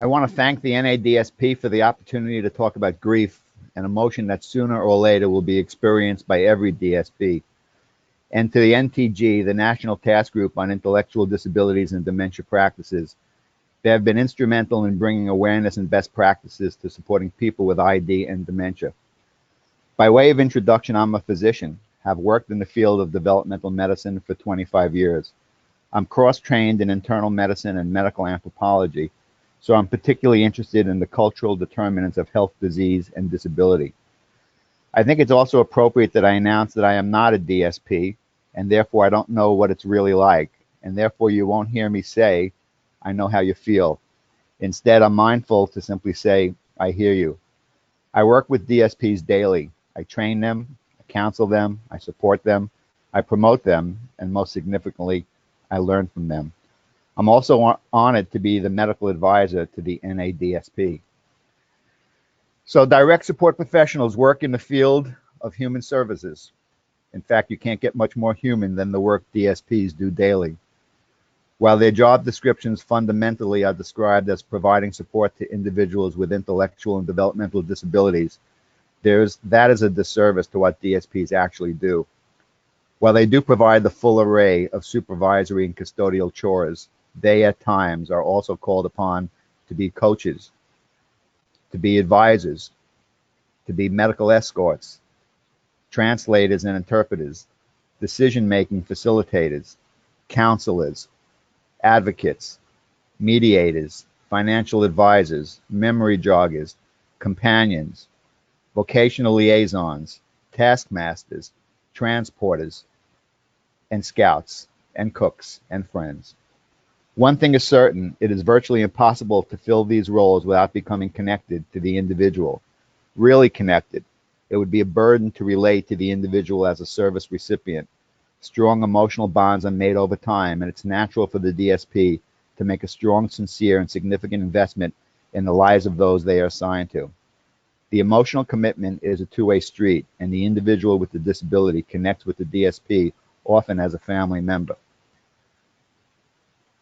I want to thank the NADSP for the opportunity to talk about grief, an emotion that sooner or later will be experienced by every DSP, and to the NTG, the National Task Group on Intellectual Disabilities and Dementia Practices. They have been instrumental in bringing awareness and best practices to supporting people with ID and dementia. By way of introduction, I'm a physician, have worked in the field of developmental medicine for 25 years. I'm cross-trained in internal medicine and medical anthropology, so I'm particularly interested in the cultural determinants of health, disease, and disability. I think it's also appropriate that I announce that I am not a DSP, and therefore I don't know what it's really like, and therefore you won't hear me say, I know how you feel. Instead, I'm mindful to simply say, I hear you. I work with DSPs daily. I train them, I counsel them, I support them, I promote them, and most significantly, I learn from them. I'm also honored to be the medical advisor to the NADSP. So direct support professionals work in the field of human services. In fact, you can't get much more human than the work DSPs do daily. While their job descriptions fundamentally are described as providing support to individuals with intellectual and developmental disabilities, that is a disservice to what DSPs actually do. While they do provide the full array of supervisory and custodial chores, they at times are also called upon to be coaches, to be advisors, to be medical escorts, translators and interpreters, decision-making facilitators, counselors, advocates, mediators, financial advisors, memory joggers, companions, vocational liaisons, taskmasters, transporters, and scouts, and cooks, and friends. One thing is certain, it is virtually impossible to fill these roles without becoming connected to the individual. Really connected. It would be a burden to relate to the individual as a service recipient. Strong emotional bonds are made over time, and it's natural for the DSP to make a strong, sincere, and significant investment in the lives of those they are assigned to. The emotional commitment is a two-way street, and the individual with the disability connects with the DSP often as a family member.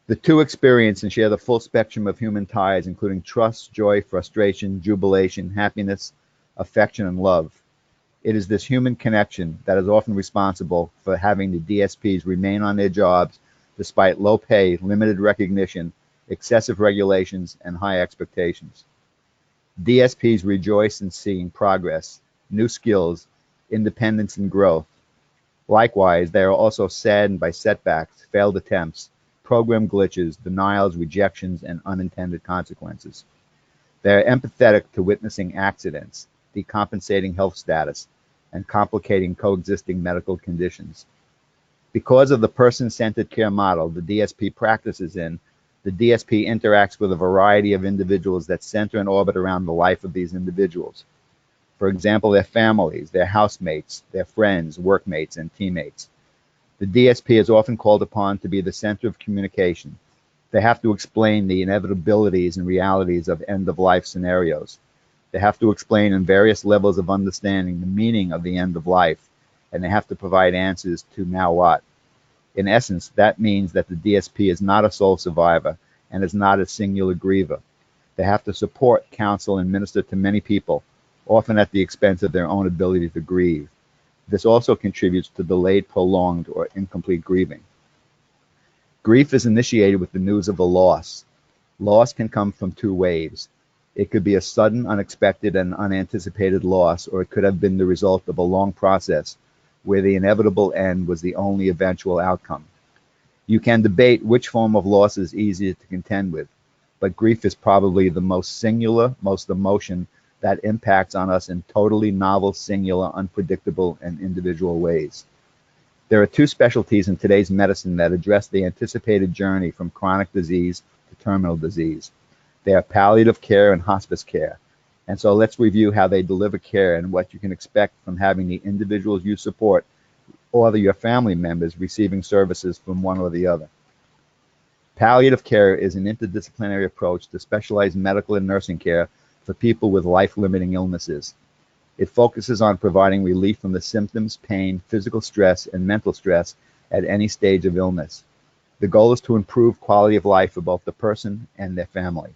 The two experience and share the full spectrum of human ties, including trust, joy, frustration, jubilation, happiness, affection, and love. It is this human connection that is often responsible for having the DSPs remain on their jobs despite low pay, limited recognition, excessive regulations, and high expectations. DSPs rejoice in seeing progress, new skills, independence, and growth. Likewise, they are also saddened by setbacks, failed attempts, program glitches, denials, rejections, and unintended consequences. They are empathetic to witnessing accidents, decompensating health status, and complicating coexisting medical conditions. Because of the person-centered care model the DSP practices in, the DSP interacts with a variety of individuals that center and orbit around the life of these individuals. For example, their families, their housemates, their friends, workmates, and teammates. The DSP is often called upon to be the center of communication. They have to explain the inevitabilities and realities of end-of-life scenarios. They have to explain in various levels of understanding the meaning of the end of life, and they have to provide answers to now what. In essence, that means that the DSP is not a sole survivor and is not a singular griever. They have to support, counsel, and minister to many people, often at the expense of their own ability to grieve. This also contributes to delayed, prolonged, or incomplete grieving. Grief is initiated with the news of a loss. Loss can come from two waves. It could be a sudden, unexpected, and unanticipated loss, or it could have been the result of a long process where the inevitable end was the only eventual outcome. You can debate which form of loss is easier to contend with, but grief is probably the most singular, most emotion that impacts on us in totally novel, singular, unpredictable, and individual ways. There are two specialties in today's medicine that address the anticipated journey from chronic disease to terminal disease. They are palliative care and hospice care. And so let's review how they deliver care and what you can expect from having the individuals you support or your family members receiving services from one or the other. Palliative care is an interdisciplinary approach to specialized medical and nursing care for people with life-limiting illnesses. It focuses on providing relief from the symptoms, pain, physical stress, and mental stress at any stage of illness. The goal is to improve quality of life for both the person and their family.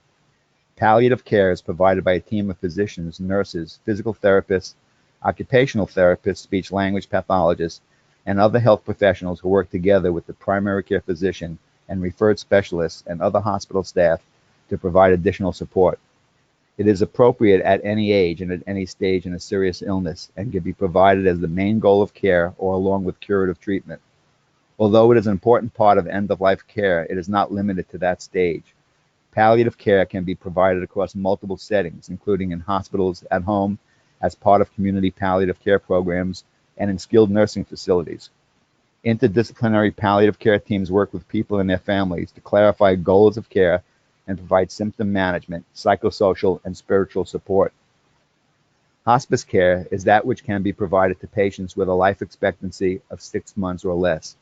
Palliative care is provided by a team of physicians, nurses, physical therapists, occupational therapists, speech-language pathologists, and other health professionals who work together with the primary care physician and referred specialists and other hospital staff to provide additional support. It is appropriate at any age and at any stage in a serious illness and can be provided as the main goal of care or along with curative treatment. Although it is an important part of end-of-life care, it is not limited to that stage. Palliative care can be provided across multiple settings, including in hospitals, at home, as part of community palliative care programs, and in skilled nursing facilities. Interdisciplinary palliative care teams work with people and their families to clarify goals of care and provide symptom management, psychosocial, and spiritual support. Hospice care is that which can be provided to patients with a life expectancy of 6 months or less.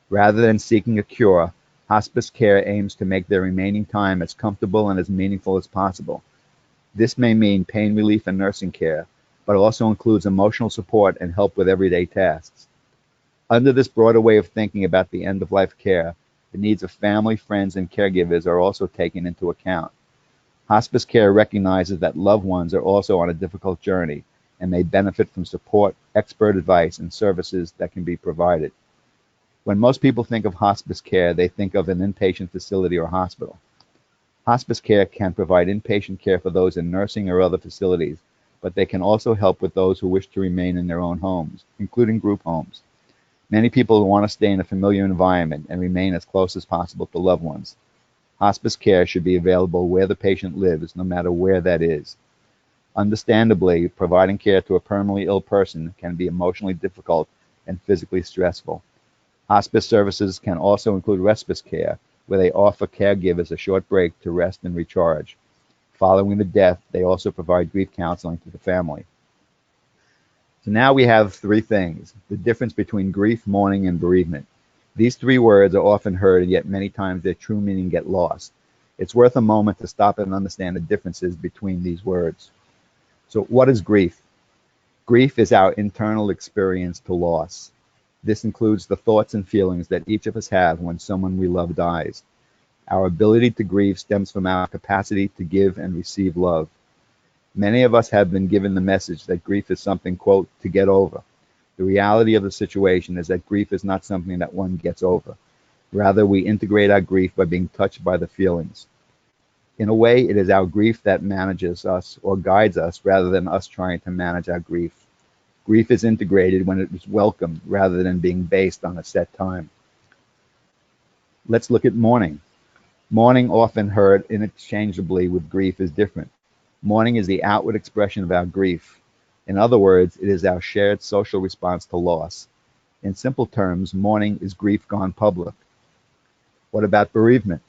Rather than seeking a cure, hospice care aims to make their remaining time as comfortable and as meaningful as possible. This may mean pain relief and nursing care, but also includes emotional support and help with everyday tasks. Under this broader way of thinking about the end-of-life care, the needs of family, friends, and caregivers are also taken into account. Hospice care recognizes that loved ones are also on a difficult journey and may benefit from support, expert advice, and services that can be provided. When most people think of hospice care, they think of an inpatient facility or hospital. Hospice care can provide inpatient care for those in nursing or other facilities, but they can also help with those who wish to remain in their own homes, including group homes. Many people want to stay in a familiar environment and remain as close as possible to loved ones. Hospice care should be available where the patient lives, no matter where that is. Understandably, providing care to a permanently ill person can be emotionally difficult and physically stressful. Hospice services can also include respite care, where they offer caregivers a short break to rest and recharge. Following the death, they also provide grief counseling to the family. So now we have three things: the difference between grief, mourning, and bereavement. These three words are often heard, and yet many times their true meaning get lost. It's worth a moment to stop and understand the differences between these words. So what is grief? Grief is our internal experience to loss. This includes the thoughts and feelings that each of us have when someone we love dies. Our ability to grieve stems from our capacity to give and receive love. Many of us have been given the message that grief is something, quote, to get over. The reality of the situation is that grief is not something that one gets over. Rather, we integrate our grief by being touched by the feelings. In a way, it is our grief that manages us or guides us rather than us trying to manage our grief. Grief is integrated when it is welcomed rather than being based on a set time. Let's look at mourning. Mourning, often heard interchangeably with grief, is different. Mourning is the outward expression of our grief. In other words, it is our shared social response to loss. In simple terms, mourning is grief gone public. What about bereavement?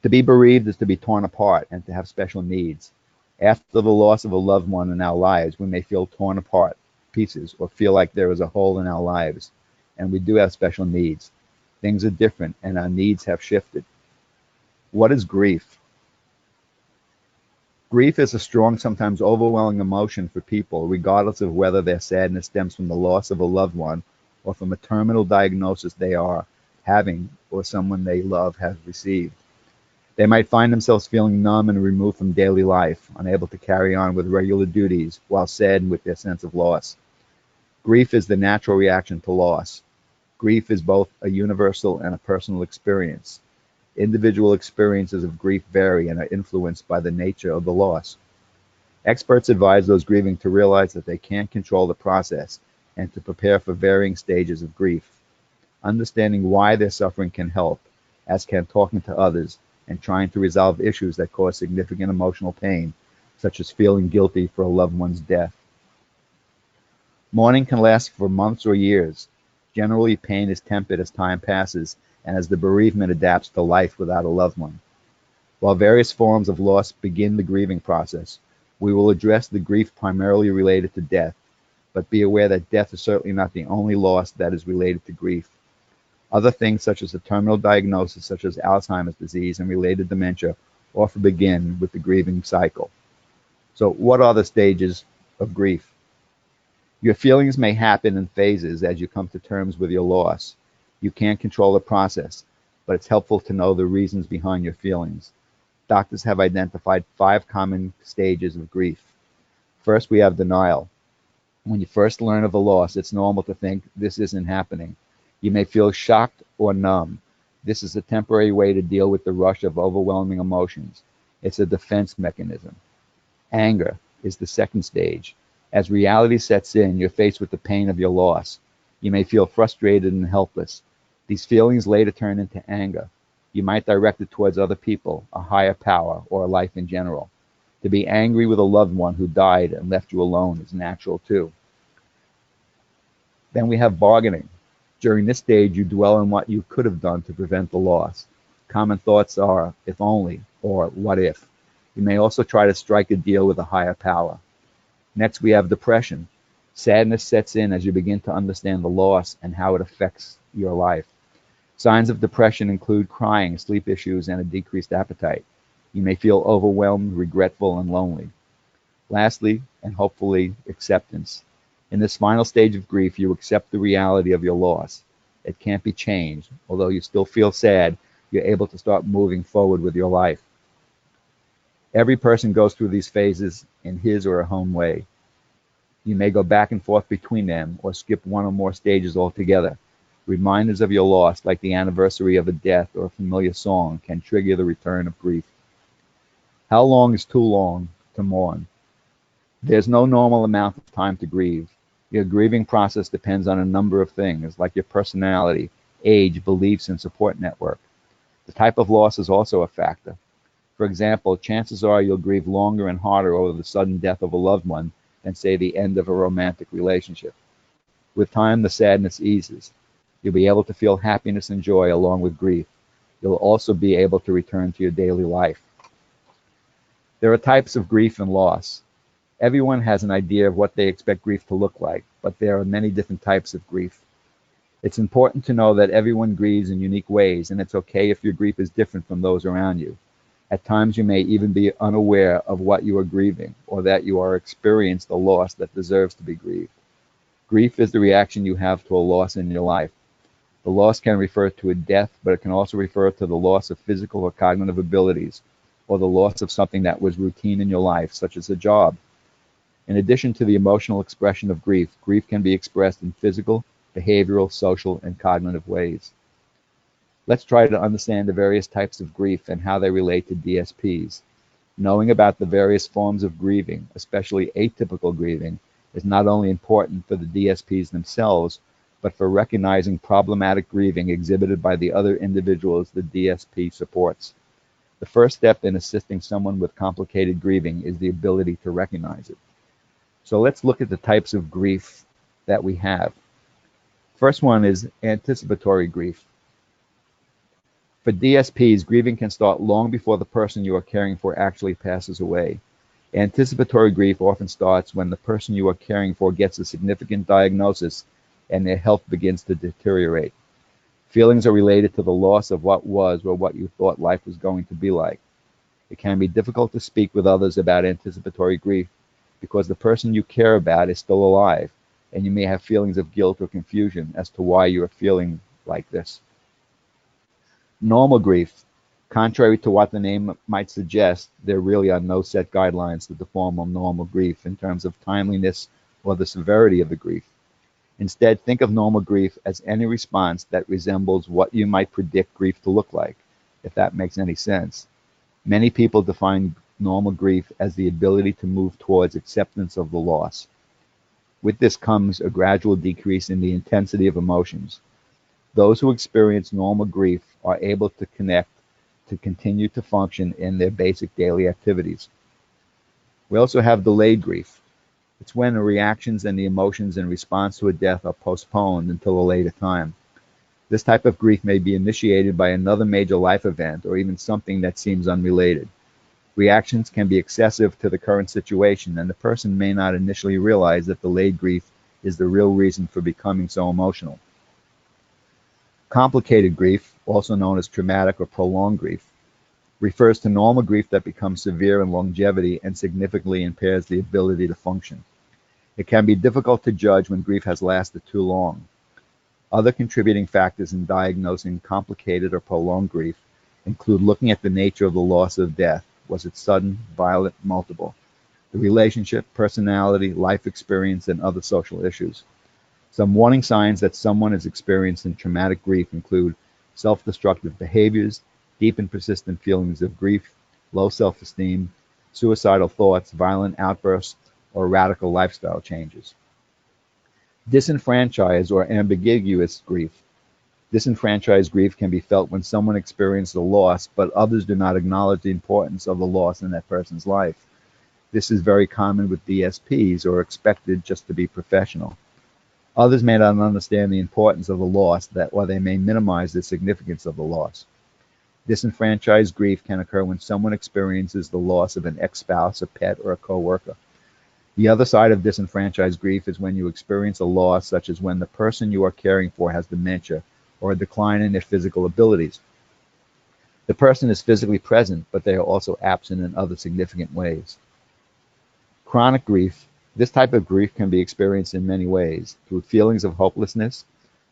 To be bereaved is to be torn apart and to have special needs. After the loss of a loved one in our lives, we may feel torn apart, pieces, or feel like there is a hole in our lives, and we do have special needs. Things are different, and our needs have shifted. What is grief? Grief is a strong, sometimes overwhelming emotion for people, regardless of whether their sadness stems from the loss of a loved one or from a terminal diagnosis they are having or someone they love has received. They might find themselves feeling numb and removed from daily life, unable to carry on with regular duties while saddened with their sense of loss. Grief is the natural reaction to loss. Grief is both a universal and a personal experience. Individual experiences of grief vary and are influenced by the nature of the loss. Experts advise those grieving to realize that they can't control the process and to prepare for varying stages of grief. Understanding why they're suffering can help, as can talking to others and trying to resolve issues that cause significant emotional pain, such as feeling guilty for a loved one's death. Mourning can last for months or years. Generally, pain is tempered as time passes and as the bereavement adapts to life without a loved one. While various forms of loss begin the grieving process, we will address the grief primarily related to death, but be aware that death is certainly not the only loss that is related to grief. Other things such as a terminal diagnosis such as Alzheimer's disease and related dementia often begin with the grieving cycle. So what are the stages of grief? Your feelings may happen in phases as you come to terms with your loss. You can't control the process, but it's helpful to know the reasons behind your feelings. Doctors have identified 5 common stages of grief. First, we have denial. When you first learn of a loss, it's normal to think this isn't happening. You may feel shocked or numb. This is a temporary way to deal with the rush of overwhelming emotions. It's a defense mechanism. Anger is the second stage. As reality sets in, you're faced with the pain of your loss. You may feel frustrated and helpless. These feelings later turn into anger. You might direct it towards other people, a higher power, or life in general. To be angry with a loved one who died and left you alone is natural too. Then we have bargaining. During this stage, you dwell on what you could have done to prevent the loss. Common thoughts are, if only, or what if. You may also try to strike a deal with a higher power. Next, we have depression. Sadness sets in as you begin to understand the loss and how it affects your life. Signs of depression include crying, sleep issues, and a decreased appetite. You may feel overwhelmed, regretful, and lonely. Lastly, and hopefully, acceptance. In this final stage of grief, you accept the reality of your loss. It can't be changed. Although you still feel sad, you're able to start moving forward with your life. Every person goes through these phases in his or her own way. You may go back and forth between them or skip one or more stages altogether. Reminders of your loss, like the anniversary of a death or a familiar song, can trigger the return of grief. How long is too long to mourn? There's no normal amount of time to grieve. Your grieving process depends on a number of things, like your personality, age, beliefs, and support network. The type of loss is also a factor. For example, chances are you'll grieve longer and harder over the sudden death of a loved one than, say, the end of a romantic relationship. With time, the sadness eases. You'll be able to feel happiness and joy along with grief. You'll also be able to return to your daily life. There are types of grief and loss. Everyone has an idea of what they expect grief to look like, but there are many different types of grief. It's important to know that everyone grieves in unique ways, and it's okay if your grief is different from those around you. At times you may even be unaware of what you are grieving, or that you are experiencing a loss that deserves to be grieved. Grief is the reaction you have to a loss in your life. The loss can refer to a death, but it can also refer to the loss of physical or cognitive abilities, or the loss of something that was routine in your life, such as a job. In addition to the emotional expression of grief, grief can be expressed in physical, behavioral, social, and cognitive ways. Let's try to understand the various types of grief and how they relate to DSPs. Knowing about the various forms of grieving, especially atypical grieving, is not only important for the DSPs themselves, but for recognizing problematic grieving exhibited by the other individuals the DSP supports. The first step in assisting someone with complicated grieving is the ability to recognize it. So let's look at the types of grief that we have. First one is anticipatory grief. For DSPs, grieving can start long before the person you are caring for actually passes away. Anticipatory grief often starts when the person you are caring for gets a significant diagnosis and their health begins to deteriorate. Feelings are related to the loss of what was or what you thought life was going to be like. It can be difficult to speak with others about anticipatory grief because the person you care about is still alive, and you may have feelings of guilt or confusion as to why you are feeling like this. Normal grief. Contrary to what the name might suggest, there really are no set guidelines to define normal grief in terms of timeliness or the severity of the grief. Instead, think of normal grief as any response that resembles what you might predict grief to look like, if that makes any sense. Many people define normal grief as the ability to move towards acceptance of the loss. With this comes a gradual decrease in the intensity of emotions. Those who experience normal grief are able to connect to continue to function in their basic daily activities. We also have delayed grief. It's when the reactions and the emotions in response to a death are postponed until a later time. This type of grief may be initiated by another major life event or even something that seems unrelated. Reactions can be excessive to the current situation, and the person may not initially realize that delayed grief is the real reason for becoming so emotional. Complicated grief, also known as traumatic or prolonged grief, refers to normal grief that becomes severe in longevity and significantly impairs the ability to function. It can be difficult to judge when grief has lasted too long. Other contributing factors in diagnosing complicated or prolonged grief include looking at the nature of the loss of death. Was it sudden, violent, multiple? The relationship, personality, life experience, and other social issues. Some warning signs that someone is experiencing traumatic grief include self-destructive behaviors, deep and persistent feelings of grief, low self-esteem, suicidal thoughts, violent outbursts, or radical lifestyle changes. Disenfranchised or ambiguous grief. Disenfranchised grief can be felt when someone experiences a loss, but others do not acknowledge the importance of the loss in that person's life. This is very common with DSPs, or expected just to be professional. Others may not understand the importance of the loss, or they may minimize the significance of the loss. Disenfranchised grief can occur when someone experiences the loss of an ex-spouse, a pet, or a co-worker. The other side of disenfranchised grief is when you experience a loss, such as when the person you are caring for has dementia or a decline in their physical abilities. The person is physically present, but they are also absent in other significant ways. Chronic grief. This type of grief can be experienced in many ways, through feelings of hopelessness,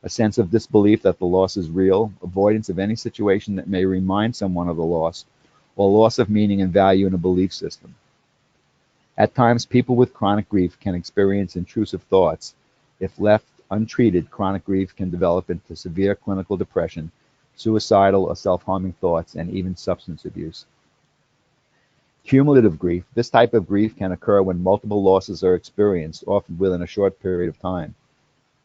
a sense of disbelief that the loss is real, avoidance of any situation that may remind someone of the loss, or loss of meaning and value in a belief system. At times, people with chronic grief can experience intrusive thoughts. If left untreated, chronic grief can develop into severe clinical depression, suicidal or self-harming thoughts, and even substance abuse. Cumulative grief. This type of grief can occur when multiple losses are experienced, often within a short period of time.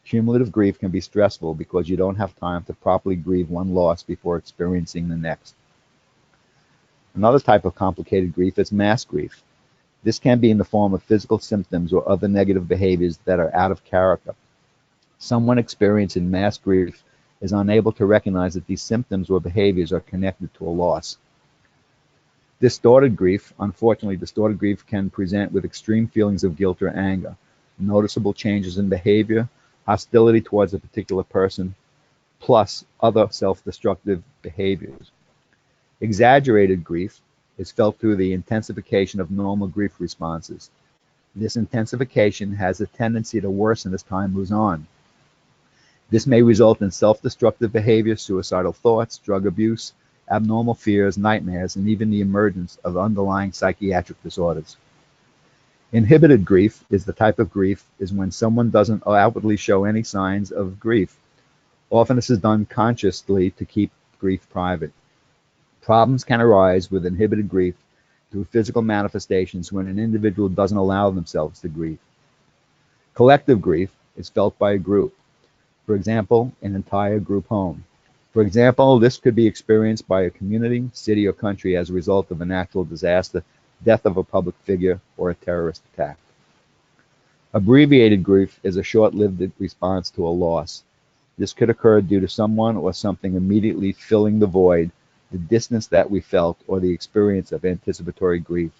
Cumulative grief can be stressful because you don't have time to properly grieve one loss before experiencing the next. Another type of complicated grief is mass grief. This can be in the form of physical symptoms or other negative behaviors that are out of character. Someone experiencing mass grief is unable to recognize that these symptoms or behaviors are connected to a loss. Distorted grief. Unfortunately, distorted grief can present with extreme feelings of guilt or anger, noticeable changes in behavior, hostility towards a particular person, plus other self-destructive behaviors. Exaggerated grief is felt through the intensification of normal grief responses. This intensification has a tendency to worsen as time moves on. This may result in self-destructive behavior, suicidal thoughts, drug abuse, abnormal fears, nightmares, and even the emergence of underlying psychiatric disorders. Inhibited grief is the type of grief is when someone doesn't outwardly show any signs of grief. Often this is done consciously to keep grief private. Problems can arise with inhibited grief through physical manifestations when an individual doesn't allow themselves to grieve. Collective grief is felt by a group. For example, an entire group home. For example, this could be experienced by a community, city, or country as a result of a natural disaster, death of a public figure, or a terrorist attack. Abbreviated grief is a short-lived response to a loss. This could occur due to someone or something immediately filling the void, the distance that we felt, or the experience of anticipatory grief.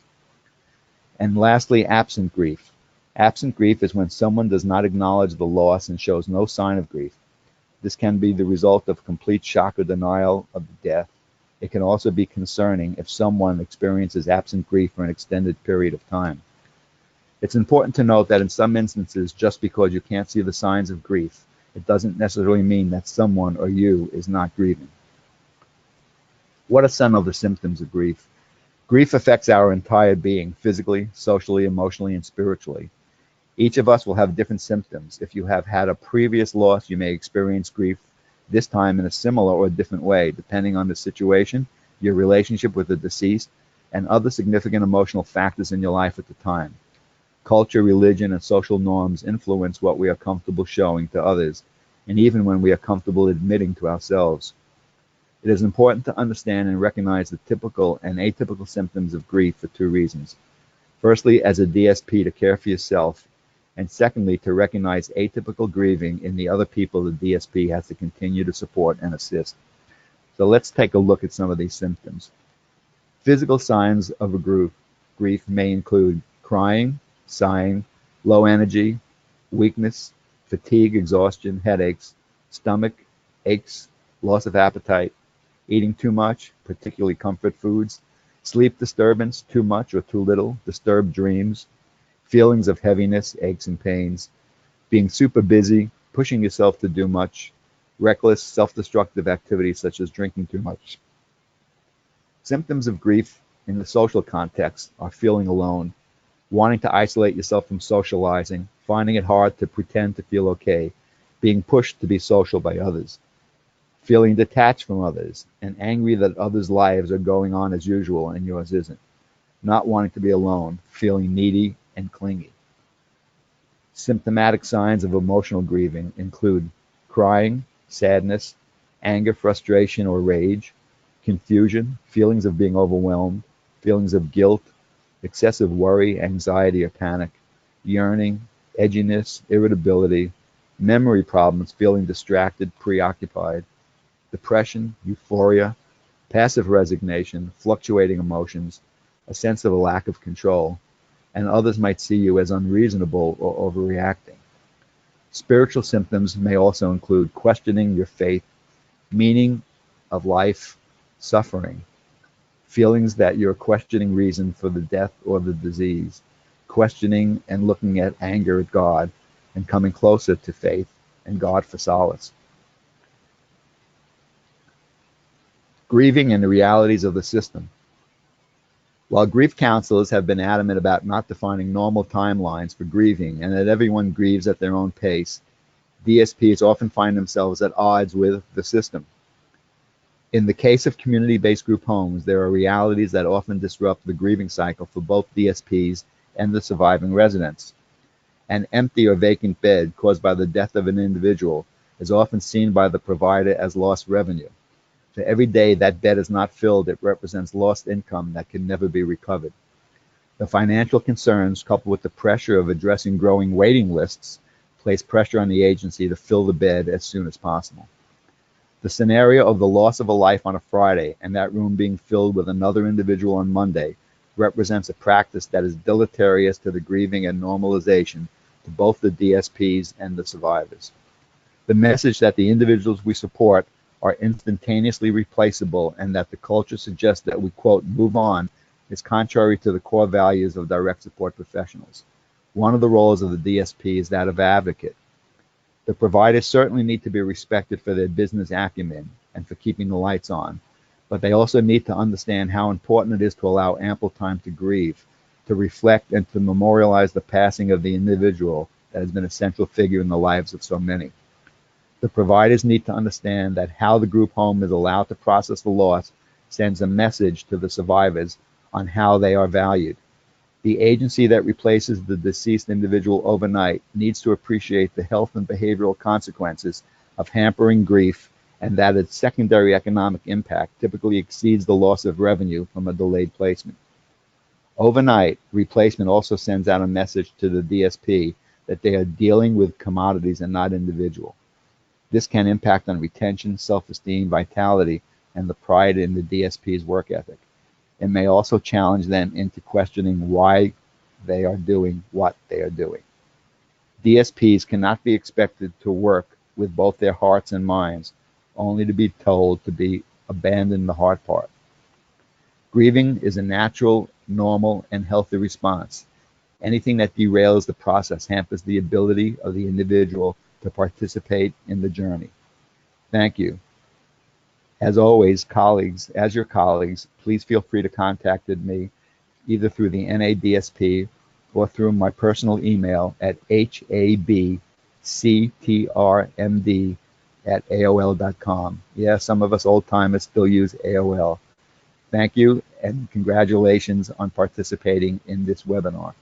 And lastly, absent grief. Absent grief is when someone does not acknowledge the loss and shows no sign of grief. This can be the result of complete shock or denial of the death. It can also be concerning if someone experiences absent grief for an extended period of time. It's important to note that in some instances, just because you can't see the signs of grief, it doesn't necessarily mean that someone or you is not grieving. What are some of the symptoms of grief? Grief affects our entire being, physically, socially, emotionally, and spiritually. Each of us will have different symptoms. If you have had a previous loss, you may experience grief this time in a similar or different way, depending on the situation, your relationship with the deceased, and other significant emotional factors in your life at the time. Culture, religion, and social norms influence what we are comfortable showing to others, and even when we are comfortable admitting to ourselves. It is important to understand and recognize the typical and atypical symptoms of grief for two reasons. Firstly, as a DSP, to care for yourself, and secondly, to recognize atypical grieving in the other people the DSP has to continue to support and assist. So let's take a look at some of these symptoms. Physical signs of a grief may include crying, sighing, low energy, weakness, fatigue, exhaustion, headaches, stomach aches, loss of appetite, eating too much, particularly comfort foods, sleep disturbance, too much or too little, disturbed dreams, feelings of heaviness, aches and pains, being super busy, pushing yourself to do much, reckless, self-destructive activities such as drinking too much, Symptoms of grief in the social context are feeling alone, wanting to isolate yourself from socializing, finding it hard to pretend to feel okay, being pushed to be social by others, feeling detached from others, and angry that others' lives are going on as usual and yours isn't, not wanting to be alone, feeling needy and clingy. Symptomatic signs of emotional grieving include crying, sadness, anger, frustration, or rage, confusion, feelings of being overwhelmed, feelings of guilt, excessive worry, anxiety, or panic, yearning, edginess, irritability, memory problems, feeling distracted, preoccupied, depression, euphoria, passive resignation, fluctuating emotions, a sense of a lack of control, and others might see you as unreasonable or overreacting. Spiritual symptoms may also include questioning your faith, meaning of life, suffering, feelings that you're questioning reason for the death or the disease, questioning and looking at anger at God, and coming closer to faith and God for solace. Grieving and the realities of the system. While grief counselors have been adamant about not defining normal timelines for grieving and that everyone grieves at their own pace, DSPs often find themselves at odds with the system. In the case of community-based group homes, there are realities that often disrupt the grieving cycle for both DSPs and the surviving residents. An empty or vacant bed caused by the death of an individual is often seen by the provider as lost revenue. So every day that bed is not filled, it represents lost income that can never be recovered. The financial concerns, coupled with the pressure of addressing growing waiting lists, place pressure on the agency to fill the bed as soon as possible. The scenario of the loss of a life on a Friday and that room being filled with another individual on Monday represents a practice that is deleterious to the grieving and normalization to both the DSPs and the survivors. The message that the individuals we support are instantaneously replaceable and that the culture suggests that we, quote, move on, is contrary to the core values of direct support professionals. One of the roles of the DSP is that of advocate. The providers certainly need to be respected for their business acumen and for keeping the lights on, but they also need to understand how important it is to allow ample time to grieve, to reflect and to memorialize the passing of the individual that has been a central figure in the lives of so many. The providers need to understand that how the group home is allowed to process the loss sends a message to the survivors on how they are valued. The agency that replaces the deceased individual overnight needs to appreciate the health and behavioral consequences of hampering grief and that its secondary economic impact typically exceeds the loss of revenue from a delayed placement. Overnight, replacement also sends out a message to the DSP that they are dealing with commodities and not individual. This can impact on retention, self-esteem, vitality, and the pride in the DSP's work ethic. It may also challenge them into questioning why they are doing what they are doing. DSPs cannot be expected to work with both their hearts and minds, only to be told to abandon the hard part. Grieving is a natural, normal, and healthy response. Anything that derails the process hampers the ability of the individual to participate in the journey. Thank you. As always, colleagues, as your colleagues, please feel free to contact me either through the NADSP or through my personal email at habctrmd@aol.com. Yeah, some of us old-timers still use AOL. Thank you, and congratulations on participating in this webinar.